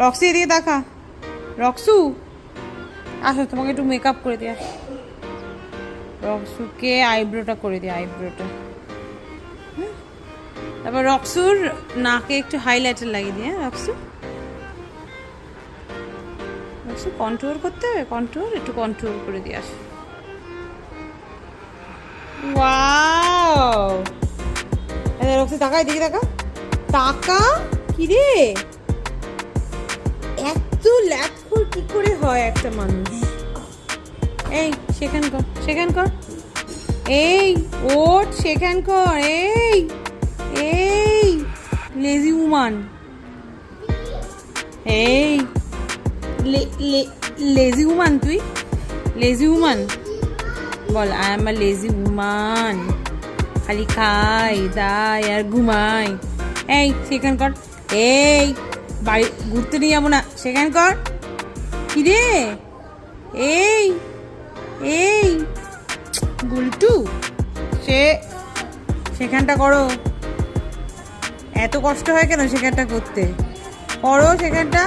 Roxie এদিকে দেখা। রক্সু আসো, তোমাকে একটু মেকআপ করে দিই। রক্সুকে আইব্রোটা করে দিই, আইব্রোটা। তারপর রক্সুর নাকে একটু হাইলাইটার লাগিয়ে দিই। হ্যাঁ রক্সু, রক্সু কন্ট্রোল করতে হবে, কন্ট্রোল একটু কন্ট্রোল করে দিয়ে আসো। ওয়াও, রক্সি টাকা এদিকে টাকা টাকা। কি রে, এত ল্যাথখোর কি করে হয় একটা মানুষ? এই সেখান কর, সেখান কর, এই ওঠ, সেখান কর, এই এই লেজি উমান, এই লেজি উমান, তুই লেজি উমান বল। I am a lazy woman, খালি খাই দাই আর ঘুমাই। এই সেখান কর, এই বাড়ি ঘুরতে নিয়ে যাবো না, সেখান কর। কি রে, এই এই গুলটু, সেখানটা করো। এত কষ্ট হয় কেন সেখানটা করতে? করো সেখানটা।